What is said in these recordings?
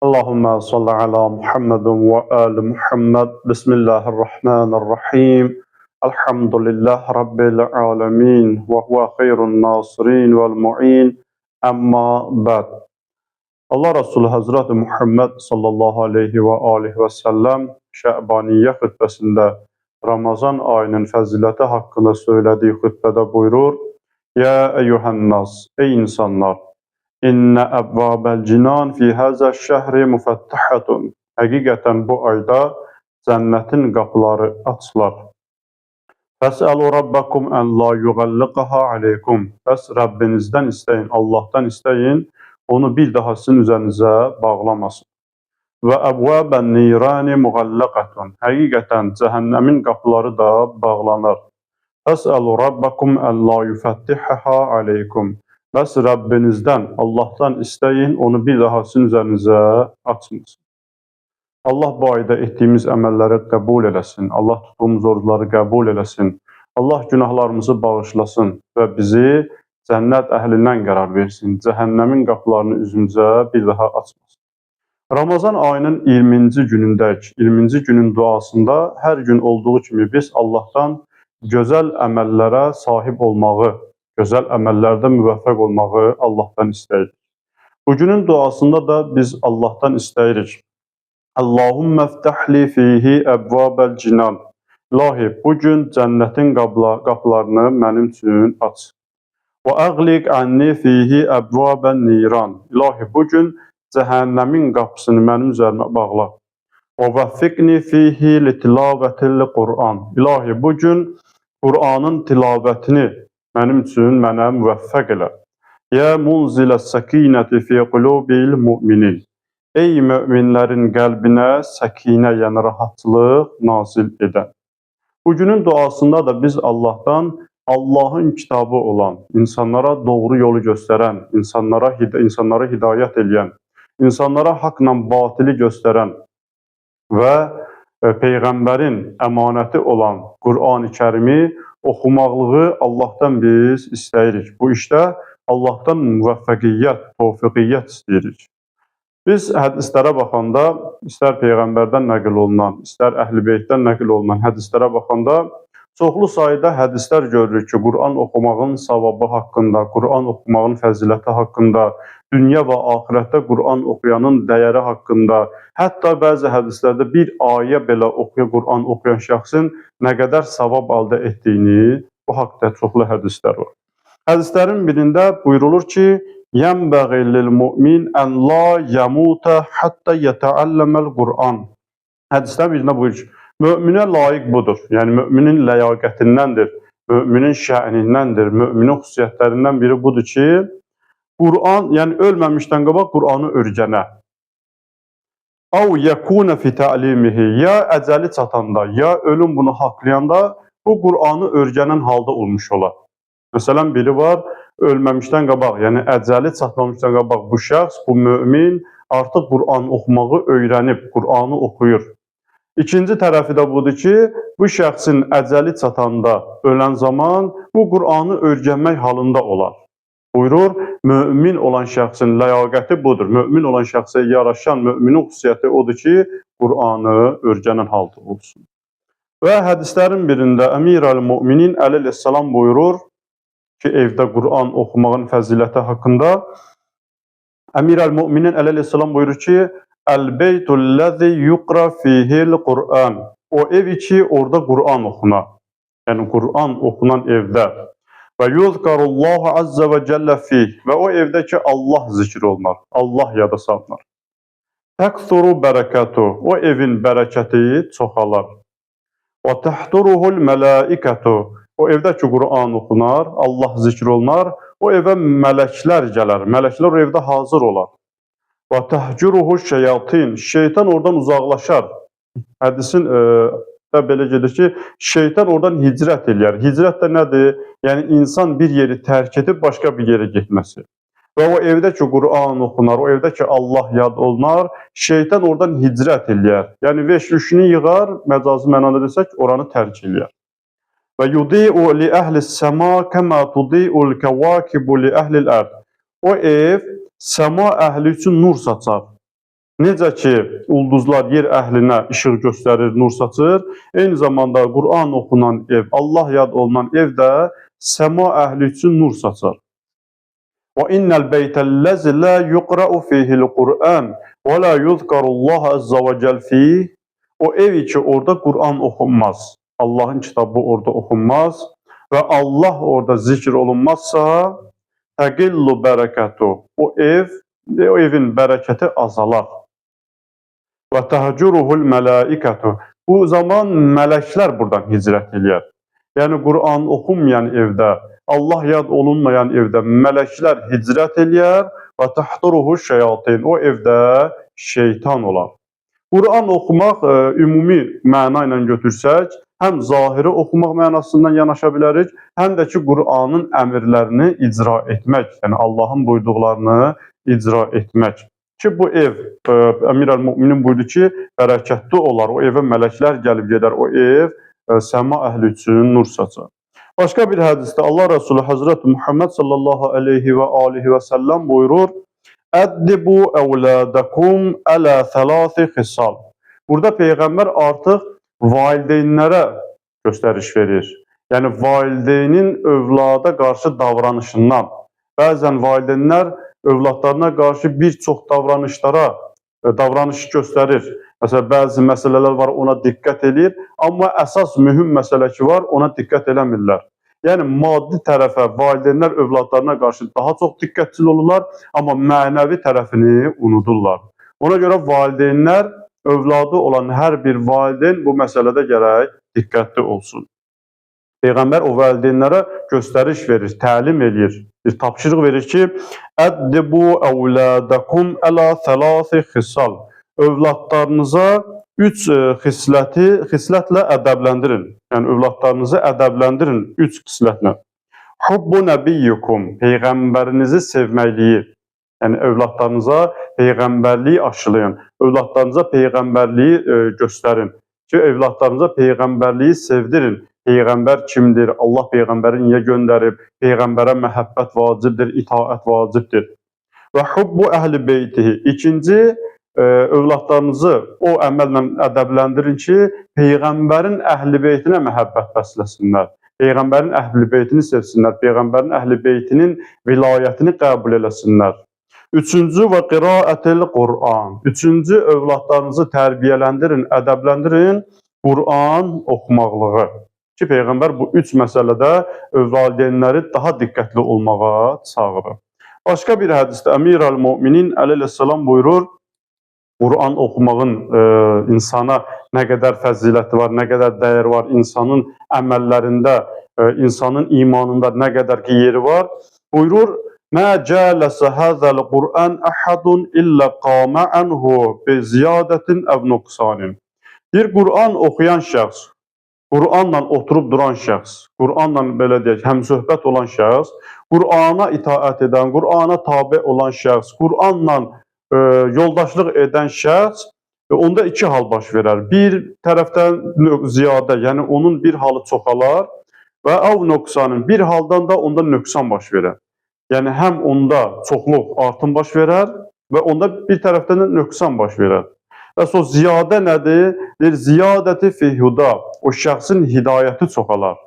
Allahümme salli ala Muhammedin ve ali Muhammed. Bismillahirrahmanirrahim. Elhamdülillah Rabbil alemin. Ve huve hayrun nasirin vel mu'in. Amma ba'd. Allah Resulü Hazreti Muhammed sallallahu aleyhi ve aleyhi ve sellem Şəbaniyə xütbəsində Ramazan ayının fəziləti haqqında söylədiyi xütbədə buyurur: Ya eyyuhənnas, ey insanlar! İnne əbvabel cinan fi həzə şəhri müfəttəhatun. Həqiqətən bu ayda cənnətin qapıları açılar. Fəsəlu rabbakum ən la yuğalliqaha aleykum. Bəs Rəbbinizdən istəyin, Allahdan istəyin, onu bir daha sizin üzərinizə bağlamasın. Və əbvabən nirani muğallaqatun. Həqiqətən cəhənnəmin qapıları da bağlanır. Fəsəlu rabbakum ən la yufəttihaha aleykum. Bəs Rəbbinizdən, Allahdan istəyin, onu bir daha sizin üzərinizə açmasın. Allah bu ayda etdiyimiz əməlləri qəbul eləsin. Allah tutduğumuz orucları qəbul eləsin. Allah günahlarımızı bağışlasın və bizi cənnət əhlindən qərar versin. Cəhənnəmin qapılarını üzümüzə bir daha açmasın. Ramazan ayının 20-ci günündəyik. 20-ci günün duasında hər gün olduğu kimi biz Allahdan gözəl əməllərə sahib olmağı, gözəl əməllərdə müvəffəq olmağı Allahdan istəyirik. Bugünün duasında da biz Allahdan istəyirik. Allahümme ftəhli fihi əbvabel cinan. İlahi, bugün cənnətin qapılarını mənim üçün aç. Və əğliq ənni fihi əbvabən niran. İlahi, bugün cəhənnəmin qapısını mənim üzərimə bağla. Və vəffiqni fihi litilavətil Qur'an. İlahi, bugün Qur'anın tilavətini mənim üçün mənə müvəffəq elə. Ya munziləs səkinəti fi qulubil mu'minin. Ey möminlərin qəlbinə səkinə, yəni rahatlıq nazil edən. Bugünün duasında da biz Allahdan Allahın kitabı olan, insanlara doğru yolu göstərən, insanlara hidayət edən, insanlara haqla batili göstərən və Peyğəmbərin əmanəti olan Qur'an-ı Kərimi oxumaqlığı Allahdan biz istəyirik. Bu işdə Allahdan müvəffəqiyyət, tövfiqiyyət istəyirik. Biz hədislərə baxanda, istər Peyğəmbərdən nəql olunan, istər Əhl-i Beytdən nəql olunan hədislərə baxanda çoxlu sayda hədislər görürük ki, Qur'an oxumağın savabı haqqında, Qur'an oxumağın fəziləti haqqında, dünya və axirətdə Qur'an oxuyanın dəyəri haqqında, hətta bəzi hədislərdə bir ayə belə Qur'an oxuyan şəxsin nə qədər savab əldə etdiyini, bu haqda çoxlu hədislər var. Hədislərin birində buyurulur ki, يَنْبَغِي لِلْمُؤْمِنِ أَنْ لَا يَمُوتَ حَتَّى يَتَعَلَّمَ الْقُرْآنِ. Hədislər birində buyurur ki, möminə layiq budur. Yəni, müminin ləyaqətindəndir, müminin şə'nindəndir, müminin xüsusiyyətlərindən biri budur ki, Qur'an, yəni ölməmişdən qabaq Qur'anı öyrənə. Əv yəkunə fi tə'limihi. Ya əcəli çatanda, ya ölüm bunu haqlayanda bu Qur'anı öyrənən halda olmuş olar. Məsələn, biri var, ölməmişdən qabaq, yəni əcəli çatmamışdan qabaq bu şəxs, bu mömin artıq Qur'an oxumağı öyrənib, Qur'anı oxuyur. İkinci tərəfi də budur ki, bu şəxsin əcəli çatanda, ölən zaman bu Qur'anı öyrənmək halında olar. Buyurur, mömin olan şəxsin ləyaqəti budur. Mömin olan şəxsə yaraşan müminin xüsusiyyəti odur ki, Qur'anı öyrənən halda olsun. Və hədislərin birində Əmir əl-Müminin Əli əleyhissalam buyurur ki, evdə Qur'an oxumağın fəziləti haqqında. Əmir əl-Müminin Əli əleyhissalam buyurur ki, Əl-beytullezî yuqra fihil Qur'an. O ev ki, orada Qur'an oxuna. Yəni, Qur'an oxunan evdə. Və yuzkarullahu azza və cəllə fih. Və o evdə ki, Allah zikr olunar, Allah yada salınır. Təksuru bərəkətu. O evin bərəkəti çoxalar. Və təhduruhul mələikətu. O evdə ki, Qur'an oxunar, Allah zikr olunar, o evə mələklər gələr, mələklər o evdə hazır olar. Və təhcuruhu şeyatin, şeytan oradan uzaqlaşar. Hədisin də belə gedir ki, şeytan oradan hicrət eləyər. Hicrət də nədir? Yəni, insan bir yeri tərk edib başqa bir yerə getməsi. Və o evdə ki, Qur'an oxunar, o evdə ki, Allah yad olunar, şeytan oradan hicrət eləyər. Yəni, veş-üşünü yığar, məcazi mənada desək, oranı tərk eləyər. Və yudi'u li əhlis səma kəmə tudi'ul kəvakibu li əhlil ərd. O ev səma əhli üçün nur saçar. Necə ki, ulduzlar yer əhlinə işıq göstərir, nur saçır, eyni zamanda Quran oxunan ev, Allah yad olunan ev də səma əhli üçün nur saçar. Və innəl beytəl-ləzi lə yuqra'u fihil-Qur'an və lə yuzkarullah əzzə və cəl fih. O ev ki, orada Quran oxunmaz, Allahın kitabı orada oxunmaz və Allah orada zikr olunmazsa, təqillu bərəkətu. O evin bərəkəti azalar. Və təhcuruhul mələikətu. Bu zaman mələklər buradan hicrət eləyər. Yəni, Quran oxunmayan evdə, Allah yad olunmayan evdə mələklər hicrət eləyər və təhduruhu şeyatin. O evdə şeytan olar. Quran oxumaq ümumi məna ilə götürsək, həm zahiri oxumaq mənasından yanaşa bilərik, həm də ki, Quranın əmrlərini icra etmək, yəni Allahın buyurduqlarını icra etmək. Ki, bu ev, Əmir-əl-Müminin buyurdu ki, bərəkətli olar, o evə mələklər gəlib gedər, o ev səma əhli üçün nur saçar. Başqa bir hədisdə Allah Resulü Həzrəti Muhammed sallallahu aleyhi və alihi və səlləm buyurur, Əddibu əvlədəkum ələ thələthi xisal. Burada Peyğəmbər artıq valideynlərə göstəriş verir. Yəni, valideynin övlada qarşı davranışından. Bəzən valideynlər övladlarına qarşı bir çox davranış göstərir. Məsələn, bəzi məsələlər var, ona diqqət edir, amma əsas mühüm məsələ ki var, ona diqqət eləmirlər. Yəni, maddi tərəfə valideynlər övladlarına qarşı daha çox diqqətçil olurlar, amma mənəvi tərəfini unudurlar. Ona görə valideynlər, övladı olan hər bir valideyn bu məsələdə gərək diqqətli olsun. Peyğəmbər o valideynlərə göstəriş verir, təlim edir, bir tapşırıq verir ki, Əddibu əvlədəkum ələ thələthi xisal. Övladlarınıza 3 xislətlə ədəbləndirin. Yəni, övladlarınızı ədəbləndirin 3 xislətlə. Hubbu nəbiyyukum, Peyğəmbərinizi sevməkliyi. Yəni, övladlarınıza Peyğəmbərliyi aşılayın, övladlarınıza Peyğəmbərliyi göstərin ki, övladlarınıza Peyğəmbərliyi sevdirin. Peyğəmbər kimdir? Allah Peyğəmbəri niyə göndərib? Peyğəmbərə məhəbbət vacibdir, itaət vacibdir. Və hubbu əhli beytihi. İkinci, övladlarınızı o əməllə ədəbləndirin ki, Peyğəmbərin əhli beytinə məhəbbət bəsləsinlər. Peyğəmbərin əhli beytini sevsinlər. Peyğəmbərin əhli beytinin vilayətini qəbul eləsinlər. Üçüncü, və qiraətil Qur'an. Üçüncü, övladlarınızı tərbiyələndirin, ədəbləndirin Qur'an oxumaqlığı. Ki, Peyğəmbər bu 3 məsələdə valideynləri daha diqqətli olmağa çağırır. Başqa bir hədisdə Əmir-əl-Müminin əleyhissalam buyurur, Quran oxumağın insana nə qədər fəziləti var, nə qədər dəyər var, insanın əməllərində, insanın imanında nə qədər ki yeri var. Buyurur, Mə cələsə həzəl Qur'an əhədun illə qamə ənhu bi ziyadətin əv nuqsanin. Bir Quran oxuyan şəxs, Quranla oturub duran şəxs, Quranla belə deyək, həmsöhbət olan şəxs, Qurana itaət edən, Qurana tabe olan şəxs, Quranla yoldaşlıq edən şəxs, onda 2 hal baş verər. Bir tərəfdən ziyadə, yəni onun bir halı çoxalar və əv nöqsanın, bir haldan da onda nöqsan baş verər. Yəni həm onda çoxluq, artım baş verər və onda bir tərəfdən də nöqsan baş verər. Və o ziyadə nədir? Ziyadəti fi huda. O şəxsin hidayəti çoxalar.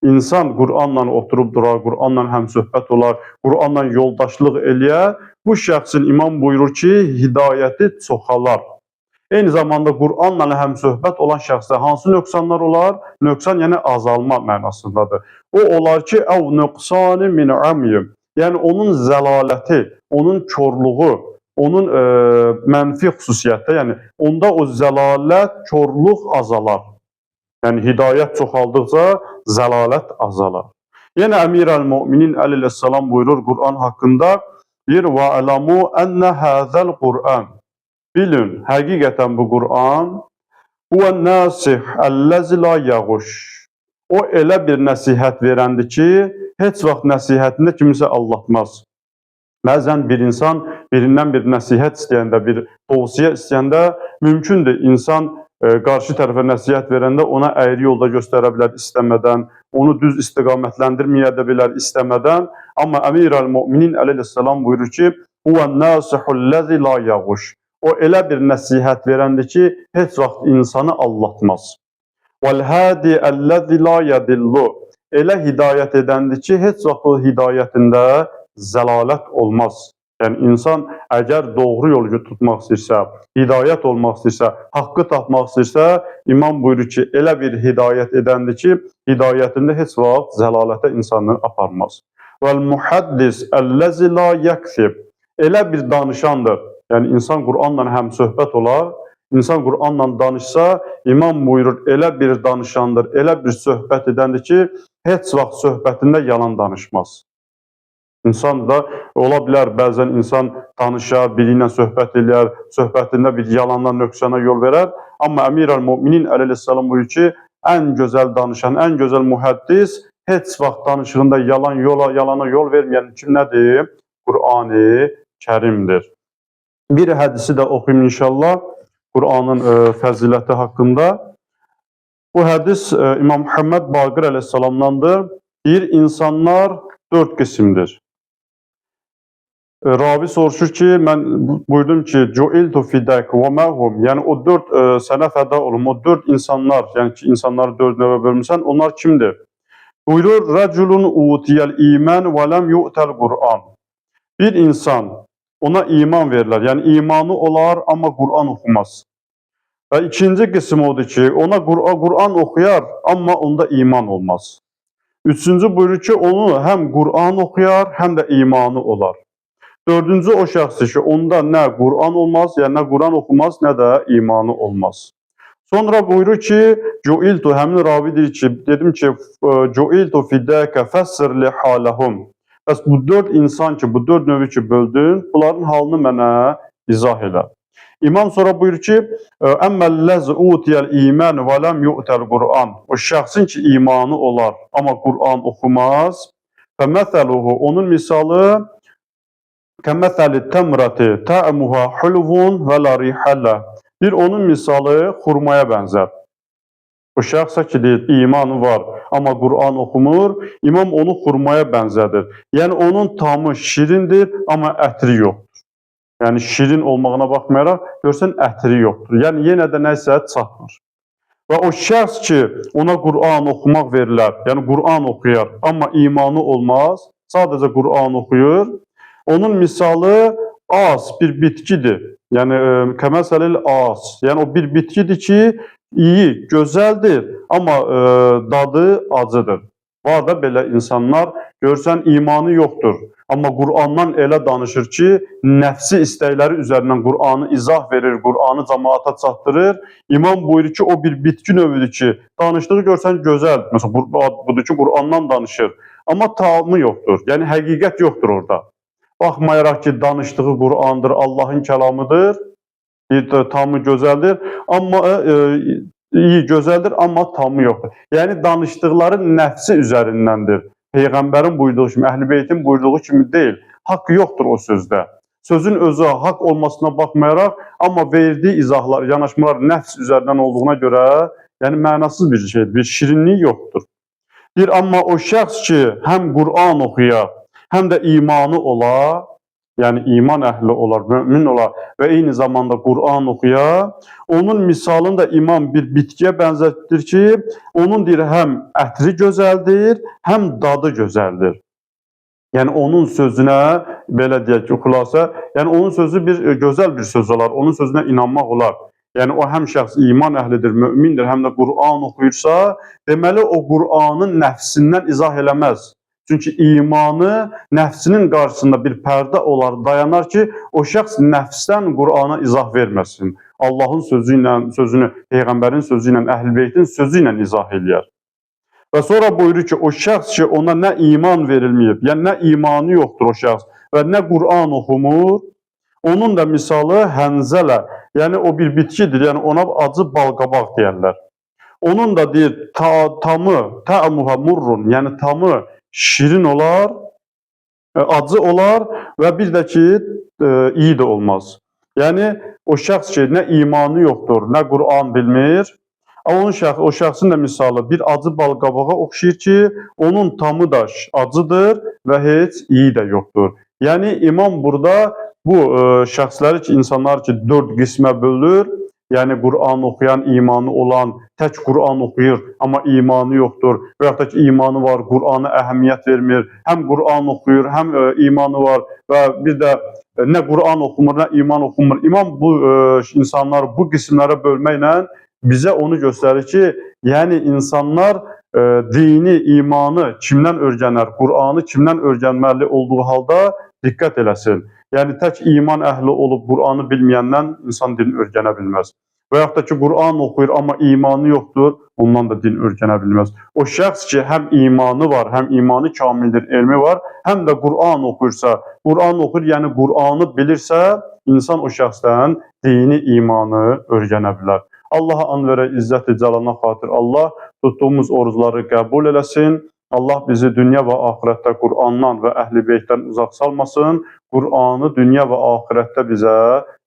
İnsan Quranla oturub durar, Quranla həmsöhbət olar, Quranla yoldaşlıq eləyər. Bu şəxsin imam buyurur ki, hidayəti çoxalar. Eyni zamanda Quranla həmsöhbət olan şəxsdə hansı nöqsanlar olar? Nöqsan yəni azalma mənasındadır. O olar ki, əv nöqsani min əmyim. Yəni onun zəlaləti, onun körluğu, onun mənfi xüsusiyyətdə, yəni onda o zəlalət, körluq azalar. Yəni hidayət çoxaldıqca zəlalət azalar. Yenə Əmir-əl-Müminin əleyhissalam buyurur Quran haqqında, və ələmu ənə həzəl Quran. Bilin, həqiqətən bu Quran huvən nəsih əlləzi la yəğuş. O elə bir nəsihət verəndir ki, heç vaxt nəsihətində kimisə aldatmaz. Bəzən bir insan birindən bir nəsihət istəyəndə, bir tövsiyə istəyəndə mümkündür insan qarşı tərəfə nəsihət verəndə ona əyri yolda göstərə bilər istəmədən, onu düz istiqamətləndirməyə də bilər istəmədən. Amma Əmir-əl-Müminin əleyhissalam buyurur ki, huvən nəsihullezî la yəğuş. O elə bir nəsihət verəndir ki, heç vaxt insanı aldatmaz. Vəl-hadi əlləzi la yadillu. Elə hidayət edəndir ki, heç vaxt o hidayətində zəlalət olmaz. Yəni insan əgər doğru yolu tutmaq istəyirsə, hidayət olmaq istəyirsə, haqqı tapmaq istəyirsə, İmam buyurur ki, elə bir hidayət edəndir ki, hidayətində heç vaxt zəlalətə insanı aparmaz. Vəl-muhaddis əlləzi la yəksib. Elə bir danışandır. Yəni insan Qur'anla həm söhbət olar, İnsan Qur'anla danışsa, İmam buyurur, elə bir danışandır, elə bir söhbət edəndir ki, heç vaxt söhbətində yalan danışmaz. İnsan da ola bilər, bəzən insan tanışar, biri ilə söhbət edər, söhbətində bir yalandan nöqsana yol verər. Amma Əmir-əl-Müminin əleyhissalam buyurur ki, ən gözəl danışan, ən gözəl mühəddis, heç vaxt danışığında yalana yol verməyən kim nədir? Qur'an-ı Kərimdir. Bir hədisi də oxuyum inşallah. Qur'anın fəziləti haqqında. Bu hədis İmam Muhammed Baqir əleyhissalamdandır. Deyir, insanlar 4 qismdir. Ravi soruşur ki, mən buyurdum ki, Cu'iltu fidək və məhum, yəni o 4 sənə fəda olum, o 4 insanlar, yəni ki, insanları 4 növə bölmüsən, onlar kimdir? Buyurur, rəculun utiyəl imən və ləm yu'təl Qur'an. Bir insan, ona iman verirlər, yəni imanı olar, amma Qur'an oxumaz. Və ikinci qism odur ki, ona Qur'an oxuyar, amma onda iman olmaz. Üçüncü buyurur ki, onu həm Qur'an oxuyar, həm də imanı olar. Dördüncü o şəxsdir ki, onda nə Qur'an olmaz, yəni nə Qur'an oxumaz, nə də imanı olmaz. Sonra buyurur ki, Cu'iltu, həmin ravi deyir ki, dedim ki, Cu'iltu fidəkə fəssir li haləhum. Bəs bu 4 insan ki, bu 4 növü ki böldün, bunların halını mənə izah elə. İmam sonra buyurur ki, əmməlləz utiyəl iman və ləm yu'təl Qur'an. O şəxsin ki, imanı olar, amma Qur'an oxumaz. Fəməthəluhu, onun misalı kəməthəli təmrəti tə'muha hulvun və la rihəllə. Bir onun misalı xurmaya bənzər. O şəxsə ki, deyir, imanı var, amma Qur'an oxumur, İmam onu xurmaya bənzədir. Yəni, onun tamı şirindir, amma ətri yoxdur. Yəni, şirin olmağına baxmayaraq, görsən, ətri yoxdur. Yəni, yenə də nəsə çatmır. Və o şəxs ki, ona Qur'an oxumaq verilər, yəni Qur'an oxuyar, amma imanı olmaz, sadəcə Qur'an oxuyur, onun misalı az bir bitkidir. Yəni, kəməsəlil az. Yəni, o bir bitkidir ki, iyi, gözəldir, amma dadı acıdır. Var da belə insanlar, görsən, imanı yoxdur. Amma Qur'andan elə danışır ki, nəfsi istəkləri üzərindən Qur'anı izah verir, Qur'anı cəmaata çatdırır. İmam buyurur ki, o bir bitki növüdür ki, danışdığı görsən gözəl. Məsələn, budur ki, Qur'andan danışır. Amma tamı yoxdur, yəni həqiqət yoxdur orada. Baxmayaraq ki, danışdığı Qur'andır, Allahın kəlamıdır, tamı gözəldir, amma iyi gözəldir, amma tamı yoxdur. Yəni, danışdıqları nəfsi üzərindəndir. Peyğəmbərin buyurduğu kimi, Əhl-i Beytin buyurduğu kimi deyil. Haqq yoxdur o sözdə. Sözün özü haqq olmasına baxmayaraq, amma verdiyi izahlar, yanaşmalar nəfs üzərindən olduğuna görə, yəni mənasız bir şeydir, bir şirinlik yoxdur. Deyir, amma o şəxs ki, həm Qur'an oxuyar, həm də imanı olar, yəni iman əhli olar, mümin olar və eyni zamanda Qur'an oxuyar, onun misalını da imam bir bitkiyə bənzətdir ki, onun deyir, həm ətri gözəldir, həm dadı gözəldir. Yəni onun sözünə, belə deyək ki, xülasə, yəni onun sözü bir gözəl bir söz olar, onun sözünə inanmaq olar. Yəni o həm şəxs iman əhlidir, mümindir, həm də Qur'an oxuyursa, deməli o Qur'anın nəfsindən izah eləməz. Çünki imanı nəfsinin qarşısında bir pərdə olar, dayanar ki, o şəxs nəfsdən Qur'ana izah verməsin. Allahın sözünü, Peyğəmbərin sözü ilə, Əhl-i Beytin sözü ilə izah eləyər. Və sonra buyurur ki, o şəxs ki, ona nə iman verilməyib, yəni nə imanı yoxdur o şəxs və nə Qur'an oxumur, onun da misalı hənzələ, yəni o bir bitkidir, yəni ona acı balqabaq deyərlər. Onun da deyir, tamı, tə'muha murrun, yəni tamı şirin olar, acı olar və bir də ki, iyi də olmaz. Yəni, o şəxs ki, nə imanı yoxdur, nə Qur'an bilmir, o şəxsin də misalı bir acı balqabağa oxşayır ki, onun tamı da acıdır və heç iyi də yoxdur. Yəni, imam burada bu şəxsləri ki, insanlar ki, 4 qismə bölür. Yəni Quran oxuyan, imanı olan, tək Quran oxuyur, amma imanı yoxdur. Və yaxud da ki, imanı var, Qurana əhəmiyyət vermir. Həm Quran oxuyur, həm imanı var və bir də nə Quran oxumur, nə iman oxumur. İmam bu insanları bu qismlərə bölməklə bizə onu göstərir ki, yəni insanlar dini, imanı kimdən öyrənər, Quranı kimdən öyrənməli olduğu halda diqqət eləsin. Yəni tək iman əhli olub Quranı bilməyəndən insan din öyrənə bilməz. Və yaxud da ki, Quran oxuyur, amma imanı yoxdur, ondan da din öyrənə bilməz. O şəxs ki, həm imanı var, həm imanı kamildir, elmi var, həm də Quran oxuyursa, Quran oxuyur, yəni Quranı bilirsə, insan o şəxsdən dini, imanı öyrənə bilər. Allaha and verə, izzət-i cəlana xatir Allah tutduğumuz orucları qəbul eləsin. Allah bizi dünya və axirətdə Qurandan və Əhl-i Beytdən uzaq salmasın. Qur'anı dünya və axirətdə bizə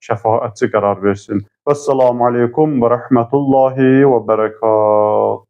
şəfaətçi qərar versin. Vəssalamu aleykum və rəhmətullahi və bərəkət.